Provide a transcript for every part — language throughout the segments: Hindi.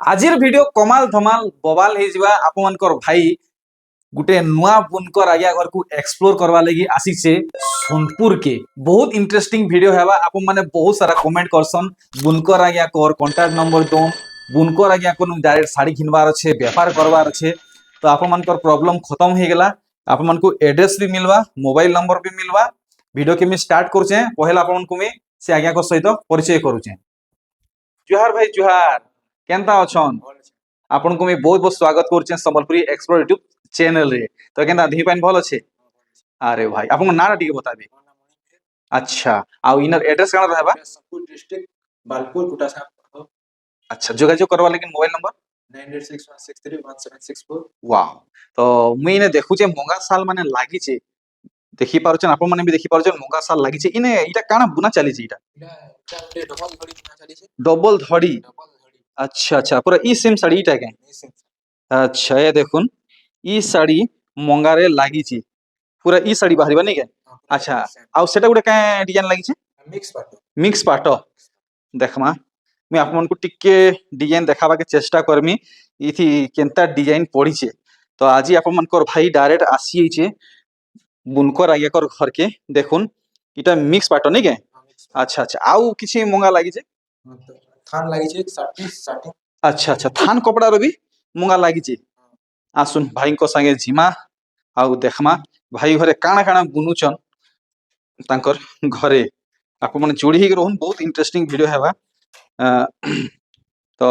आजिर वीडियो कमाल धमाल बवाल हे जिवा आपनकर भाई गुटे नुआ बुनकर आज्ञा घर को एक्सप्लोर करवा लगी आसीचे सोनपुर के बहुत इंटरेस्टिंग वीडियो हेबा आप माने बहुत सारा कमेंट करसन बुनकर आज्ञा कर कांटेक्ट नंबर दो बुनकर आज्ञा को डायरेक्ट साड़ी घिनबार अच्छे व्यापार करवार अच्छे तो आप मानकर प्रॉब्लम खत्म हो गला आप मान को एड्रेस भी मिलवा मोबाइल नंबर भी मिलवा वीडियो के मी स्टार्ट करुचे पहला आपन को मी से आज्ञा को सहित परिचय करुचे जुहार भाई जुहार केनता अछन आपन को मैं बहुत बहुत स्वागत करछे संबलपुरी एक्सप्लोर यूट्यूब चैनल रे तो केनता धी पाइन भल अच्छे अरे भाई आपन नारा टिके बताबे अच्छा आ इनर एड्रेस काना रहबा संबलपुर डिस्ट्रिक्ट बालपुर कुटासा अच्छा जोगाजोग करवा लेकिन मोबाइल नंबर 9861631764 वाह तो मुई ने देखु जे मंगा साल माने लागि छे देखि पारुछन आपन माने भी देखि पारुछन मंगा साल लागि छे इने इटा काना बुना चली छे इटा डबल घड़ी बुना चली छे डबल धड़ी डबल घड़ी अच्छा अच्छा पूरा ई सेम साड़ी इटा के अच्छा ये देखुन ई साड़ी मंगारे लागि छी पूरा ई साड़ी बाहरी बनी के अच्छा आ सेटा गुटे का डिजाइन लागि छे मिक्स पाटो देखमा मैं आपन को टिके डिजाइन देखाबा के चेष्टा करमी इथि केनता डिजाइन पड़ी छे तो आज आपन मनकर भाई डायरेक्ट आसी छे बुनकर आगे कर घर के देखुन इटा मिक्स पाटो नहीं के अच्छा अच्छा आउ किछि मंगा लागि छे थान लागि छे 60 अच्छा अच्छा थान कपड़ा रो भी मंगा लागि छे आसुन भाई को संगे जिमा आउ देखमा भाई घरे काना काना बुनुचन तांकर घरे आप मन जोड़ी ही रहन बहुत इंटरेस्टिंग वीडियो हेबा तो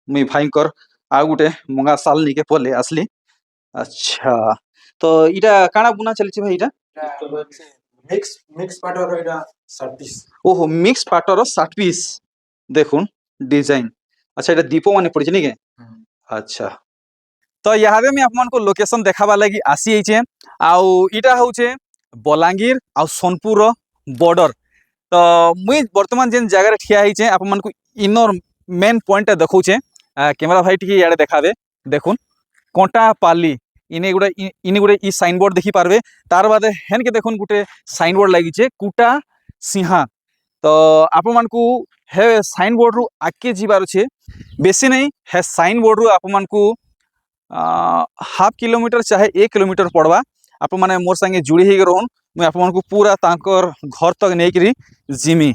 मी भाई कर आ गुटे मंगा साल निके पले असली अच्छा तो इटा काना बुना चली भाई इटा मिक्स पाटो रहिरा 60 पीस ओहो मिक्स पाटर 60 पीस देखुन डिजाइन अच्छा इटा दीपो माने पड़ी नहीं के अच्छा तो यहाँ मैं आप को लोकेशन देखाबा लगी आसी छे आउ इटा होचे बलांगीर आ सोनपुर बॉर्डर तो मुई वर्तमान जेन जगह ठिया होइछे आप मन को इनर मेन पॉइंट देखौछे कैमरा भाई टिके याडे देखाबे देखुन कोंटा पाली इने गुटे ई साइन बोर्ड देखि पारबे तार बादे हेन के देखुन गुटे साइन बोर्ड लागि छे कुटा सिंहा तो आप मन को हे साइन बोर्ड रु आके जीवार छे बेसी नहीं है साइन बोर्ड रु आप मन को हाफ किलोमीटर चाहे 1 किलोमीटर पड़वा आप माने मोर संगे जुड़ी ही रहन मैं आप मन को पूरा तांकर घर तक नहीं करी जिमी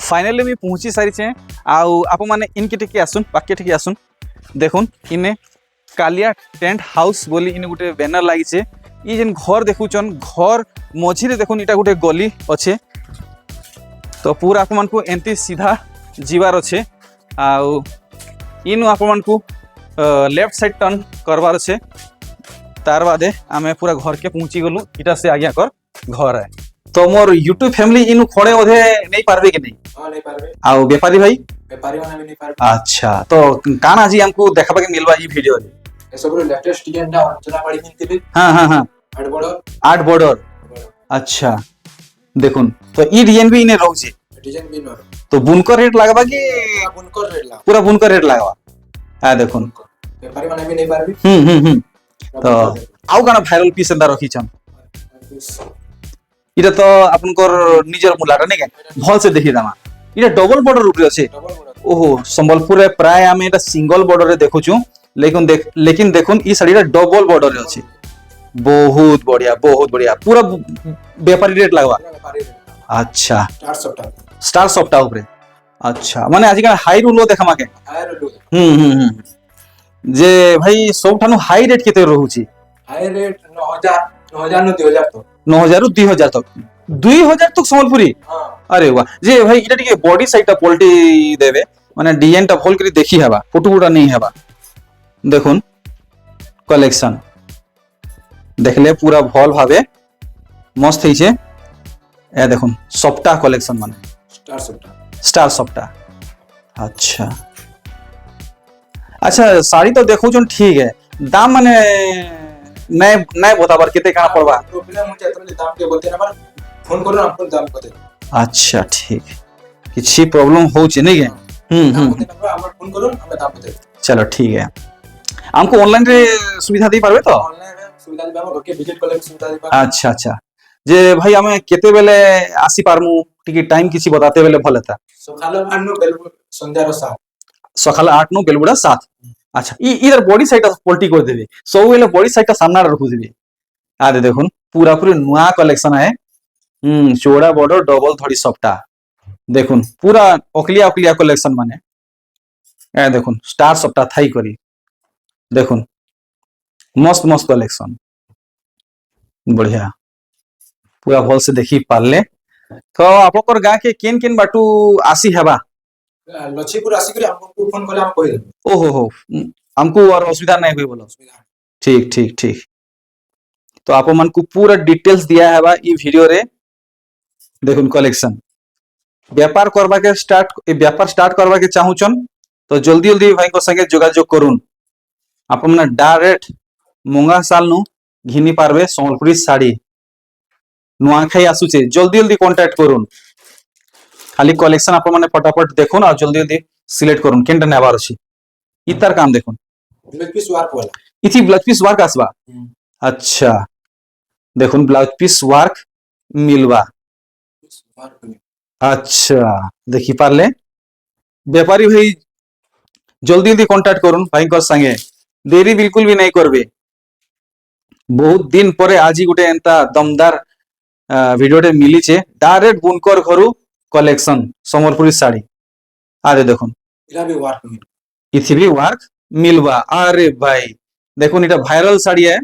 फाइनली मैं पहुँची सारी छे आउ आप माने इनके टिके आसुन पाके टिके आसुन देखुन इने कालिया टेंट हाउस बोली इने गुटे बैनर लागि छे ई जेन घर देखुचन घर मझिरे देखुन इटा गुटे गली अच्छे तो पूरा आप मन को एंती सीधा जीवार अच्छे आउ इनु आप मन को लेफ्ट साइड टर्न करवार अच्छे तार बादे आमे पूरा घर के पहुँची गलु इटा से आज्ञा कर घर है तो मोर यूट्यूब फैमिली इनु खड़े ओधे नहीं पारबे कि नहीं हां नहीं पारबे आउ व्यापारी भाई व्यापारी माने भी नहीं पारबे अच्छा तो काना जी हमको देखाबा के मिलवा ई वीडियो रे ए सब लेटेस्ट डिजाइन दा अंचना पड़ी किनते हां हां हां आठ बॉर्डर अच्छा देखुन तो ई डिजाइन भी इने रहू छी डिजाइन भी न तो बुनकर रेट लागबा कि बुनकर रेट ला पूरा बुनकर रेट लागबा आ देखुन व्यापारी माने भी नहीं पारबे तो आउ काना वायरल पीस अंदर रखी छन इटा तो आपनकर निजर मुलाटा नहीं के भल से देखि दामा इटा डबल बॉर्डर ऊपर अछि ओहो संबलपुर रे प्राय हम एटा सिंगल बॉर्डर रे देखुछु लेकिन देखुन ई साड़ीटा डबल बॉर्डर रे अछि बहुत बढ़िया पूरा व्यापारी रेट लागबा अच्छा स्टार सॉफ्टा ऊपर अच्छा माने आज का हाई रूल देखमा के जे भाई सबठानु हाई रेट केते रहउची हाई रेट 9000 नु 2000 तो 9000 रु 2000 तक 2000 तक संबलपुरी अरे वाह जे भाई इटा टिके बॉडी साइड पलटी देबे माने डिजाइन टा भल करी देखि हेबा फोटो गुडा नहीं हेबा देखुन कलेक्शन देखले पूरा भल भावे मस्त है এ দেখুন সফটা কলেকশন মানে स्टार सबटा स्टार सफ्टा अच्छा अच्छा साड़ी तो देखो जो ठीक है दाम माने नहीं नहीं बताबर केते काना पड़वा प्रॉब्लम हो जाता है दाम के बोलते ना पर फोन करो आपको दाम बता अच्छा ठीक किसी प्रॉब्लम हो नहीं है दाम बोलते ना आप फोन करो हमें दाम बता चलो ठीक है हमको ऑनलाइन रे सुविधा दी पारबे तो ऑनलाइन सुविधा दिबा ओके विजिट करले सुविधा दिबा अच्छा अच्छा जे भाई हमें केते बेले आसी पारमु टिके टाइम किसी बताते बेले भले था सकाल आनु बेल संध्या रो 7 सकाल 8 नु बेलबुड़ा 7 अच्छा इधर बॉडी साइड पलटी कर देबे सब बेले बॉडी साइड सामना रखु देबे आरे देखुन पूरा पूरी नुआ कलेक्शन है चौड़ा बॉर्डर डबल धड़ी सफ्टा देखुन पूरा ओकलिया ओकलिया कलेक्शन माने ए देखुन स्टार सफ्टा थाई करी देखुन मस्त मस्त कलेक्शन बढ़िया पूरा भल से देखी पारले तो आपकर गाँ के केन केन बाटू आसी हेबा लच्छीपुर आसी करे हमको फोन करले हम कहि देबो ओहो हो हमको और असुविधा नहीं हुई बोलो सुविधा ठीक ठीक ठीक तो आप मन को पूरा डिटेल्स दिया है बा ई वीडियो रे देखुन कलेक्शन व्यापार करबा के स्टार्ट करबा के चाहूचन तो जल्दी जल्दी भाई को संगे जोगाजोग करुन आप मन डायरेक्ट मुंगा साल नु घिनी पारबे संबलपुरी साड़ी नुआखाई आसुचे जल्दी जल्दी कांटेक्ट करुन खाली कलेक्शन आप माने फटाफट देखुन और जल्दी जल्दी सिलेक्ट करुन केनटा नेबार अछि इतार काम देखुन ब्लाउज पीस वर्क वाला इथि ब्लाउज पीस वर्क आसबा अच्छा देखुन ब्लाउज पीस वर्क मिलवा अच्छा देखी पारले व्यापारी भाई जल्दी जल्दी कांटेक्ट करुन भाई को संगे देरी बिल्कुल भी नहीं करबे बहुत दिन परे आज ही गोटे एंता दमदार वीडियो टे मिली छे डायरेक्ट बुनकर घरु कलेक्शन संबलपुरी साड़ी आरे देखुन इला भी वर्क में इथि भी वर्क मिलवा अरे भाई देखुन इटा वायरल साड़ी है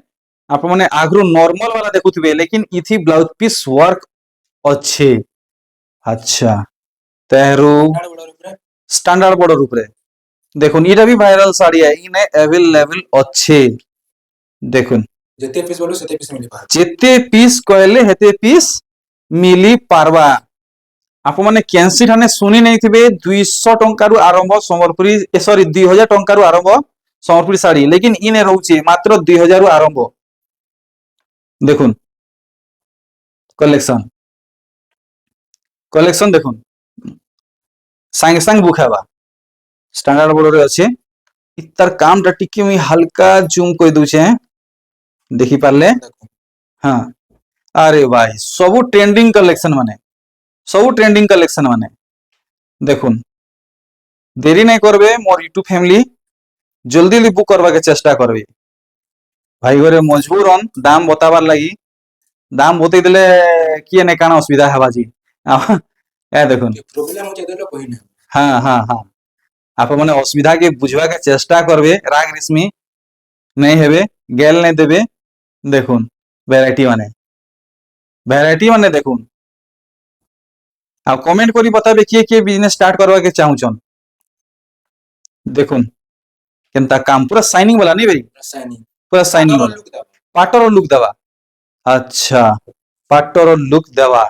आप माने आगरु नॉर्मल वाला देखुथबे लेकिन इथि ब्लाउज पीस वर्क अच्छे अच्छा तेहरू स्टैंडर्ड बॉर्डर ऊपर देखुन इटा भी वायरल साड़ी है इने अवेलेबल अच्छे देखुन जते पीस बोलो सेते पीस मिली पार जेते पीस कहले हेते पीस मिली पारवा आप माने कैंसी ठाने सुनी नहीं थिबे 200 टंका रु आरंभ संबलपुरी सॉरी 2000 टंका रु आरंभ संबलपुरी साड़ी लेकिन इने रहउचे मात्र 2000 रु आरंभ देखुन कलेक्शन कलेक्शन देखुन सांगे सांग बुखाबा स्टैंडर्ड बॉर्डर अच्छे इतार काम टा टिके मी हल्का जूम कर दूचे देखी पारले हाँ अरे भाई सबु ट्रेंडिंग कलेक्शन माने देखुन देरी नहीं करबे मोर यूट्यूब फैमिली जल्दी जल्दी बुक करवा के चेष्टा करबे भाई घरे मजबूर हन दाम बताबार लगी दाम बतई देले किए ने काना असुविधा हेबा जी ए देखुन प्रॉब्लम हो जाते तो कोई ना हाँ हाँ हाँ आप माने असुविधा के बुझवा के चेष्टा करबे राग रेशमी नहीं हेबे गेल नहीं देबे देखुन वैरायटी माने देखुन आ कमेंट करी बताबे किए बिजनेस स्टार्ट करवा के चाहूचन देखुन केनता काम पूरा शाइनिंग वाला नहीं भाई रासायनिक पूरा शाइनिंग वाला लुक दाबा पाटर और लुक देवा अच्छा पाटर और लुक देवा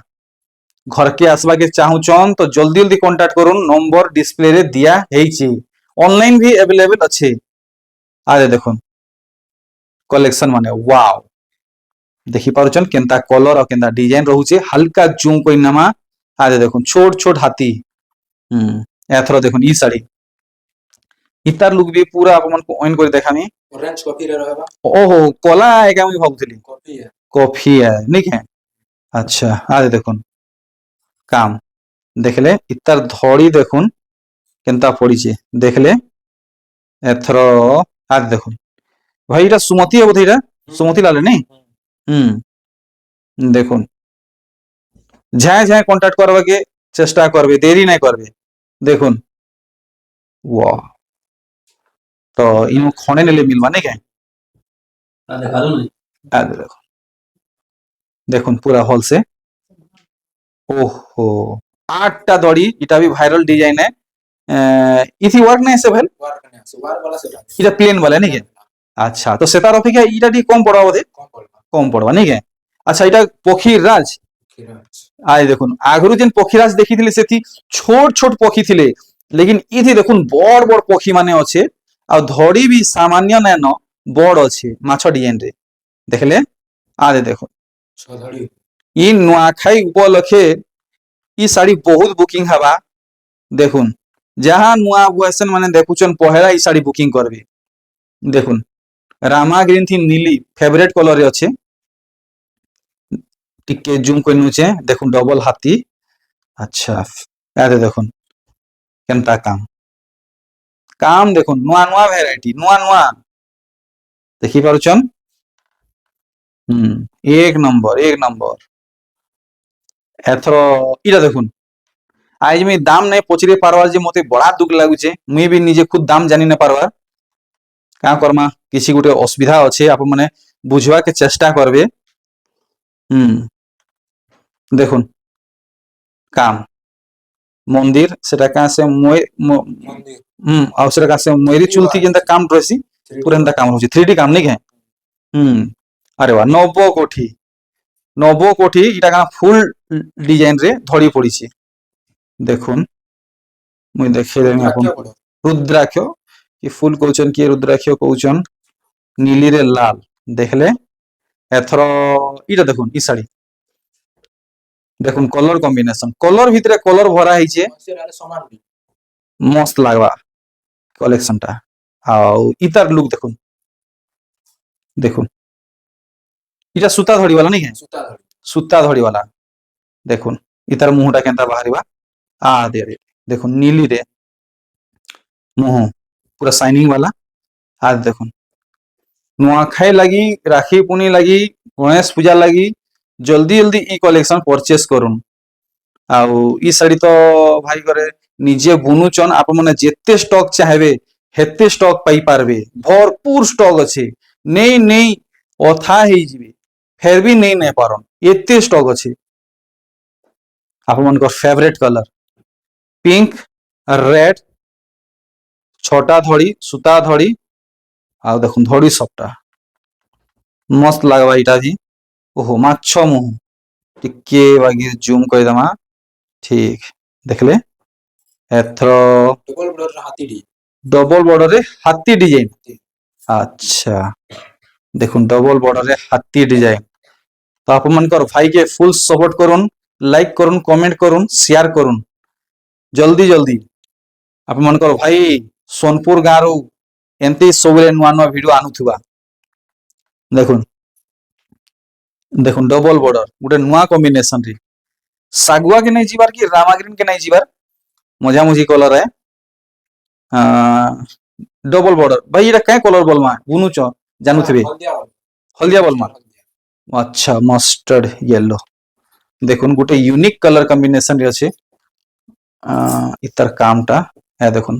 घर के आसवा के चाहूचन तो जल्दी जल्दी कांटेक्ट करुन नंबर डिस्प्ले रे दिया हेइची ऑनलाइन भी अवेलेबल अच्छे आरे देखुन कलेक्शन माने वाओ देखी पारुचन केनता कलर और केनता डिजाइन रहउचे हल्का जूम कोई नमा आरे देखुन छोट छोट हाथी एथरो देखुन ई साड़ी इतार लुक भी पूरा आपन को ऑन कर देखामी ऑरेंज कॉफी रे रहबा ओहो कोला एका मी भाबुतली कॉफी कॉफी है नहीं है अच्छा आरे देखुन काम देखले इतार धड़ी देखुन केनता पड़ीचे देखले एथरो आरे देखुन भाई इटा सुमति है बोधे इटा सुमति लाले नहीं देखुन झाए झाए कांटेक्ट करबा के चेष्टा करबे देरी नहीं करबे देखुन वाह तो इनो खणे नेले मिलवा नहीं के देखो देखुन पूरा हॉल से ओहो 8टा दड़ी इटा भी वायरल डिजाइन है इथि वर्क नहीं से भेल वर्क ने वर्क वाला से इटा प्लेन वाला नहीं के अच्छा तो सेतार अपेक्षा इटा डी कम पड़वा बोधे कम पड़बा कम पड़वा नहीं के अच्छा इटा पखीर राज ଆଇ ଦେଖୁন ଆଗରୁ ଯେନ୍ ପକ୍ଷୀରାଜ ଦେଖିଥିଲେ ସେଠି ଛୋଟ ଛୋଟ ପକ୍ଷୀ ଥିଲେ ଲେକିନ ଇଥି ଦେଖୁন ବଡ ବଡ ପକ୍ଷୀ ମାନେ ଅଛେ ଆଉ ଧଡି ବି ସାମାନ୍ୟ ନାଇନ ବଡ ଅଛେ ମାଛ ଡିଜାଇନ ରେ দেখলে আরে দেখুন ସଧଡି ই ନୂଆଖାଇ ଉପଲକ୍ଷେ ই শাড়ি বহুত বুকিং হবা দেখুন যাহা নূয়া বয়সন মানে দেখুছন পহেলা ই শাড়ি বুকিং করবে দেখুন রামা গ্রিন থি নীলি ফেভারিট কলর আছে টিকে জুম করে নুছে দেখুন ডবল হাতি আচ্ছা আরে দেখুন কেনতা কাম কাম দেখুন নূয়া নূয়া ভ্যারাইটি নূয়া নূয়া দেখি পারুছন হুম এক নম্বর এথর ইটা দেখুন আজ আমি দাম নাই পচরে পারবার যে মতে বড়া দুঃখ লাগুছে মুই বি নিজে খুদ দাম জানি না পারবার কাঁ করমা কিছু গোটে অসুবিধা আছে আপন মানে বুঝবাকে চেষ্টা করবে হুম দেখুন কাম মন্দির সেটা কাছে ମନ୍ଦିର ଆଉ ସେଟା କାছে ମୟୂରୀ ଚୁଲତି ଯେନ୍ତା କାମ ରହେସି ପୁରା ଏନ୍ତା କାମ ହଉଛି 3D କାମ ନାଇଁ କେଁ ଆରେ ବା 90 କୋଠି ଇଟା କାଣା ফুল ডিজাইন রে ধরি পড়িছে দেখুন মুই দেখাইদেমি আপন ରୁଦ୍ରାକ୍ଷ ବଡ଼ রুদ্রাক্ষ কি ফুল কৌছন কি রুদ্রাক্ষ কৌছন নীলি রে লাল দেখলে এথর ইটা দেখুন ই শাড়ি দেখুন কলর কম্বিনেশন কলর ভিতরে কলর ভরা হয়েছে ସେଟା ସମାନ ବି মস্ত লাগবা কলেকশনটা আউ ইতার লুক দেখুন দেখুন এটা সুতা ধরিবালা নাকি ସୂତା ଧଡ଼ି সুতা ধরিবালা দেখুন ইতার মুহটা কেনতা বাহারিবা দে দে দেখুন নীলি রে মুহ পুরা শাইনিং वाला আর দেখুন নুয়াখাই লাগি রাখি পুনি লাগি গণেশ পূজা লাগি জলদি জলদি ই কলেকশন পরচেজ করুন আউ ই শাড়ি তো ভাই করে নিজে বুনুচন আপন মানে যেতে স্টক চাইবে হেতে স্টক পাই পারবে ভরপুর স্টক আছে নেই নেই অথা ହେଇଯିବେ ফের भी নেই নাই পারন এতে স্টক আছে আপন Mankar favourite colour pink red ছটা ধড়ি সুতা ধড়ি ଆଉ ଦେଖୁন ଧଡି ସପଟା ମସ୍ତ ଲାଗବା ଏଇଟା ଜି ଓହୋ ମାଛ ମୁହଁ ଟିକେ ବାଗି ଜୁମ୍ କରିଦେମା ଠିକ ଦେଖିଲେ ଏଥର ଡବଲ ବ୍ଲଡର ହାତୀଟି ডবল বর্ডরে হাতি ডিজাইন আচ্ছা দেখুন ডবল বর্ডরে হাতি ডিজাইন তো আপনার ভাইকে ফুল সপোর্ট করুন লাইক করুন কমেন্ট করুন শেয়ার করুন জলদি জলদি আপনার ভাই সোনপুর গাঁর এমতি সবুলে নূয়া নূয়া ভিডিও আনুথিবা দেখুন দেখুন ডবল বর্ডর গোটে নূয়া কম্বিনেশন রে শাগুয়া কে নাই ଯିବାର কি রামাগ্রিন কে নাই ଯିବାର মজামুজি কলর है ডবল বর্ডর ভাই এটা কাই কলর বলমা বুনুচ জানুথিবে ହଳଦିଆ ବଲ হলদিয়া বলমা আচ্ছা মাস্টার্ড ইয়েলো দেখুন গোটে ইউনিক কলর কম্বিনেশন রে আছে ইতার কামটা হ্যাঁ দেখুন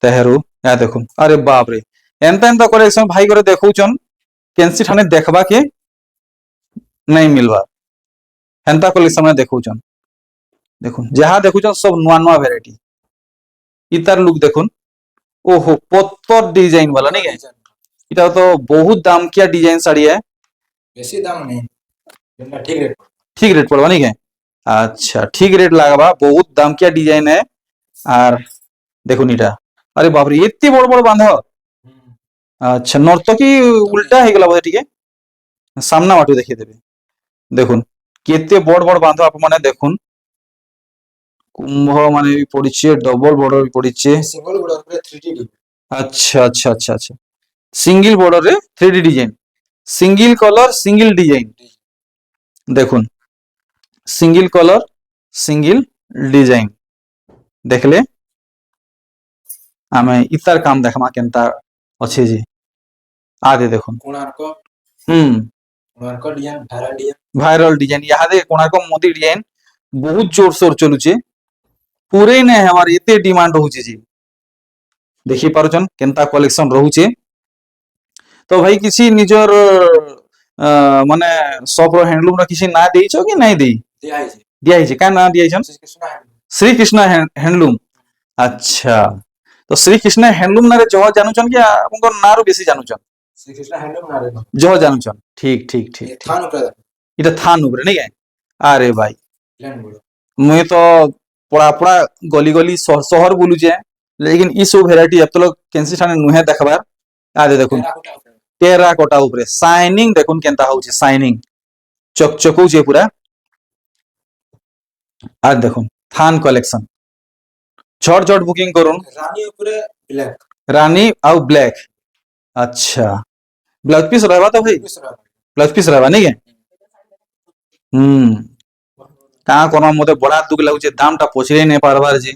তেহেরু হ্যাঁ দেখুন আরে বাপ রে এনতা এনতা করে একসময় ভাই করে দেখুছন কেনসি ঠানে দেখবা কে নাই মিলবা হেনতা কলেকশন দেখুছন দেখুন যাহা দেখুছন সব নূয়া নূয়া ভ্যারাইটি ইতার লুক দেখুন ওহো পত্তর ডিজাইন वाला नहीं है এটা তো বহুত দাম কিয়া ডিজাইন শাড়ি है ବେଶୀ ଦାମ ନାହିଁ ଯେନ୍ତା ଠିକ ରେଟ୍ ठीक रेट पड़वा नहीं है अच्छा ठीक रेट लागबा बहुत दाम किया डिजाइन है আর দেখুন এটা আরে বাপ রে এত বড় বড় বাঁধ আচ্ছা নর্তকী উল্টা হয়ে গেল বোধ টিকে সামনা মাটু দেখিয়ে দেবে দেখুন কেতে বড় বড় বাঁধ আপনার দেখুন কুম্ভ মানে भी পড়িছে ডবল বর্ডর भी পড়িছে ସିଙ୍ଗଲ ଗୁଡା ଉପରେ 3D আচ্ছা আচ্ছা আচ্ছা আচ্ছা সিঙ্গেল বর্ডরে 3D design single colour single design দেখুন সিঙ্গেল কলর সিঙ্গেল ডিজাইন দেখলে আমি ইতার কাম দেখমা কেনতা আছে যে আদে দেখুন କୋଣାର୍କ হুম Konark design viral design viral design ইহাদে কোଣାর্ক মোদি ডিজাইন বহুত জোর সোর চলুছে পুরে না হবার এতে ডিমান্ড রহুছে যে দেখি পারুছন কেনতা কলেকশন রহুছে তো ভাই কিছু নিজর মানে সব হ্যান্ডলুম রা কিছু না দেইছো কি নাই দেই ଦିଆ ହେଇଛି দিয়া হইছে কার না দিয়াইছন ଶ୍ରୀକୃଷ୍ଣ শ্রীকৃষ্ণ হ্যান্ডলুম আচ্ছা তো শ্রীকৃষ্ণ হ্যান্ডলুম নারে জহ জানুছন কি আপনার নারু বেশি জানুছন ଶ୍ରୀକୃଷ୍ଣ ହ୍ୟାଣ୍ଡଲୁମ୍ ନାଁରେ জহ জানুছন ঠিক ঠিক ঠিক ঠিক ଥାନ ଉପରେ এটা থান উপরে নাকি আরে ভাই प्लान बोलो मुई तो पड़ा पड़ा गली गली शहर बुलुचे लेकिन ई सब भेराइटी अब तक केनसी ठाने नुहे देखबार आदे देखुन टेराकोटा ऊपर टेराकोटा उपरे शाइनिंग देखुन केनता होउचे शाइनिंग चकचकौचे पूरा आज देखुन थान कलेक्शन झट झट बुकिंग करुन रानी ऊपर ब्लैक रानी आउ ब्लैक अच्छा ब्लाउज पीस रहबा तो भाई दूसरा ब्लाउज पीस रहबा नहीं के कहाँ करना मते बड़ा दुख लाଗୁছে दामटा पचरे नहीं पारबार जी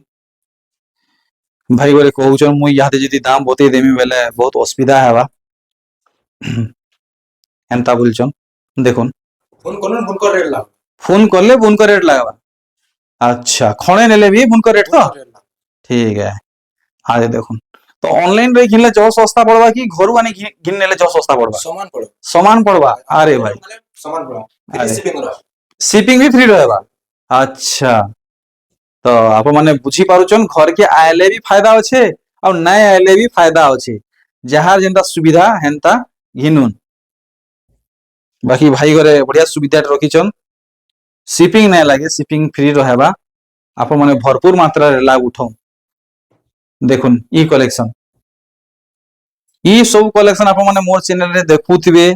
भाई गोरे कहउछन मुई याते जदी दाम बते देमी बेले बहुत असुविधा हेबा एंता बोलछन देखुन फोन कर रेट लाओ फोन करले बुन का रेट लागबा अच्छा खणे नेले भी बुन का रेट तो रेट लाओ ठीक है आगे देखुन तो ऑनलाइन रे किनले जो सस्ता पड़वा कि घरु आनी किन नेले जो सस्ता पड़वा सामान पड़ो समान पड़वा अरे भाई सामान पड़ो अरे। फ्री शिपिंग रहो शिपिंग भी फ्री रहेबा अच्छा तो आप माने बुझी पारुचन घर के आयले भी फायदा अच्छे और नहीं आयले भी फायदा अच्छे जहार जेंता सुविधा हेंता घिनुन बाकी भाई घरे बढ़िया सुविधा रखीचन शिपिंग नहीं लगे शिपिंग फ्री रहेबा आप माने भरपूर मात्रा रे लाभ उठाओ देखुन ई कलेक्शन ई सब कलेक्शन आप माने मोर चैनल रे देखुथिबे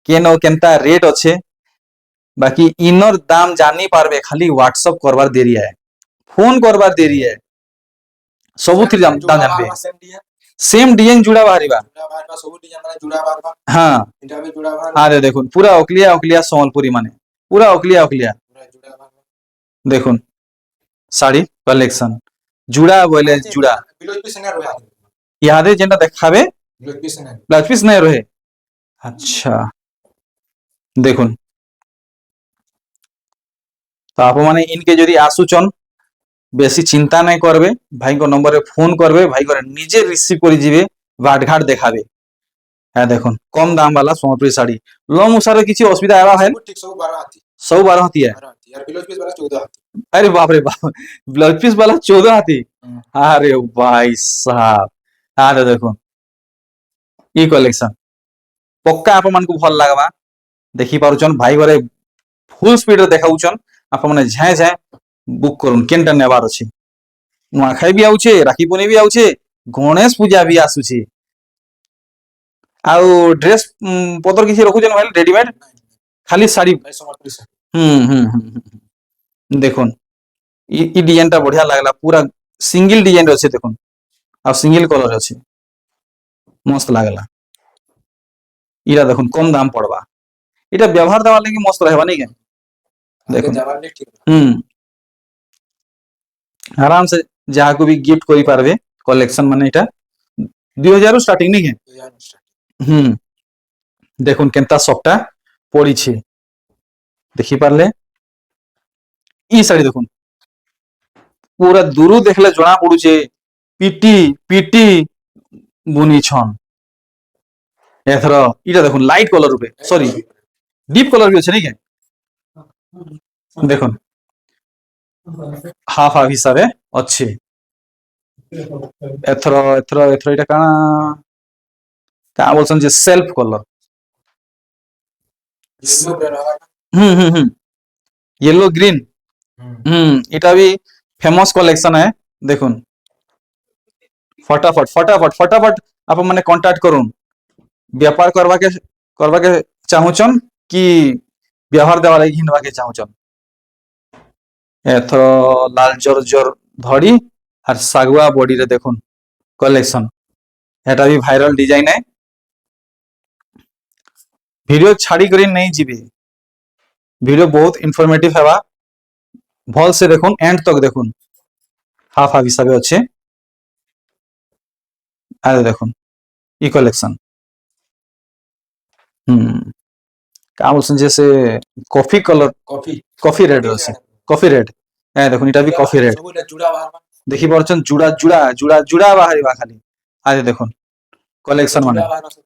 केन केनता रेट अच्छे बाकी इनर दाम जानी पारबे खाली व्हाट्सएप करवार देरी है फोन करवार देरी है सबुथि दाम जानबे सेम डिजाइन जुड़ा बाहरिबा जुड़ा बाहर का सब डिजाइन माने जुड़ा बाहर का हाँ इटा भी जुड़ा बाहर हाँ देखुन पूरा ओकलिया ओकलिया संबलपुरी माने पूरा ओकलिया ओकलिया पूरा जुड़ा बाहर देखुन साड़ी कलेक्शन जुड़ा बोले जुड़ा ब्लाउज पीस ना रहा यादे जेंटा देखाबे ब्लाउज पीस ना ब्लाउज पीस नहीं रहे अच्छा देखुन तो आप माने इनके जदि आसुचन बेसी चिंता नहीं करबे भाई को नंबर रे फोन करबे भाई को निजे रिसीव करी जीवे बाटघाट देखाबे है देखुन कम दाम वाला संबलपुरी साड़ी लॉन्ग उसारे किसी असुविधा आवा है सब ठीक सब 12 आती सब 12 होती है 12 आती यार ब्लाउज पीस वाला 14 आती अरे बाप रे बाप ब्लाउज पीस वाला 14 आती अरे भाई साहब हाँ देखो ई कलेक्शन पक्का आप मन को भल लगवा देखी पारुचन भाई घरे फुल स्पीड रे देखाउचन आप माने झाए झाए बुक करुन केनटा नेबार अछि नुआखाई भी आउछे राखी पुनी भी आउछे गणेश पूजा भी आसुछे आउ ड्रेस पतर किसी रखुचन भाई रेडीमेड खाली साड़ी भाई संबलपुरी से देखुन ई डिजाइनटा बढ़िया लागला पूरा सिंगल डिजाइन अच्छे देखुन आ सिंगल कलर अच्छे मस्त लागला इरा देखुन कम दाम पड़वा इटा व्यवहार देवा लगी मस्त रहबा नहीं के देखो देखुन जवाब नहीं ठीक आराम से जहाँ को भी गिफ्ट करी पारबे कलेक्शन माने इटा 2000 स्टार्टिंग नहीं है तो यार देखुन केनता सबटा पड़ी छे देखी पारले ई साड़ी देखुन पूरा दूर देखले जना पड़ुचे पीटी पीटी बुनी छन एथर इटा देखुन लाइट कलर रूपे सॉरी डीप कलर भी अच्छे नहीं के देखुन हाफ हाफ हिसाब अच्छे एथर एथर एथर इटा काना का बोलसन जे सेल्फ कलर येलो ब्रांड वाला येलो ग्रीन इटा भी फेमस कलेक्शन है देखुन फटाफट फटाफट फटाफट आप माने कांटेक्ट करुन व्यापार करवा के चाहूचन कि व्यवहार देवा लगी हिनवा के चाहूचन एथर लाल जर्जर धड़ी और सागुआ बॉडी रे देखुन कलेक्शन एटा भी वायरल डिजाइन है वीडियो छाड़ी करी नहीं जीवे वीडियो बहुत इनफॉर्मेटिव हेबा भल से देखुन एंड तक देखुन हाफ हाफ हिसाब अच्छे आगे देखुन ई कलेक्शन का बोलसन जैसे coffee colour coffee coffee red আছে कॉफी रेड ए देखुन इटा भी कॉफी रेड सब जुड़ा बाहर का देखी पारछन जुड़ा जुड़ा जुड़ा जुड़ा बाहरिबा खाली आगे देखुन कलेक्शन माने जुड़ा बाहर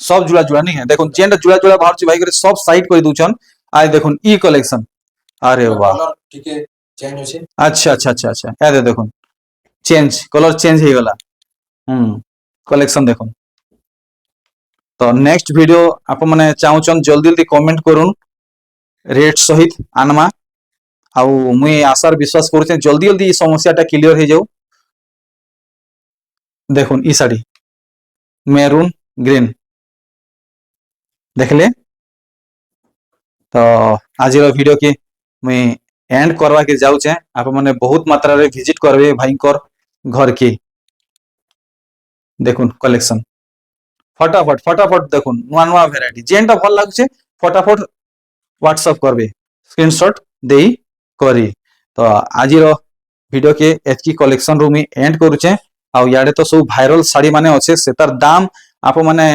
सब जुड़ा जुड़ा नहीं है देखुन जेंटा जुड़ा जुड़ा बाहर छी भाई करे सब साइड कर दूचन आगे देखुन ई कलेक्शन अरे वाह कलर ठीक है चेंज होছে अच्छा अच्छा अच्छा अच्छा ए देखुन चेंज कलर चेंज हो गला कलेक्शन देखुन तो नेक्स्ट वीडियो आप माने चाहूचन जल्दी जल्दी कमेंट करुन रेट सहित आनमा ଆଉ ମୁଇଁ ଆଶାର ବିଶ୍ୱାସ କରୁଛେ ଜଲ୍ଦି ଜଲ୍ଦି এই সমস্যাটা ক্লিয়ার হয়ে যাও। দেখুন ই শাড়ি মেরুন গ্রিন দেখলে। তো আজির ভিডিও के मुई एंड करवा के जाऊचे। आप मैंने बहुत मात्रा रे विजिट करबे भाईकर घर के। देखुन कलेक्शन फटाफट फटाफट देखुन नुआ नुआ भेराइटी जेनटा भल लागुचे फटाफट व्हाट्सएप करबे स्क्रीनशॉट देई करी। तो आजिर वीडियो के एतकी कलेक्शन रू मी एंड करूचे। आ याडे तो सब भाइरल साड़ी माने अच्छे सेतार दाम आप माने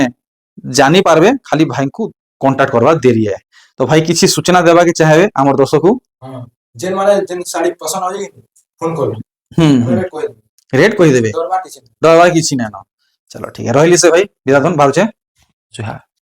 जानी पारबे खाली भाई को कांटेक्ट करवा देरी है। तो भाई किसी सूचना देवा के चाहे आमर दर्शक को हां जेन माने जेन साड़ी पसंद हो जाई फोन कर रेट कोई रेट कही देबे डरवा किसी डरवा किसी ना। चलो ठीक है रहिली से भाई विदाधन भावचे जुहा।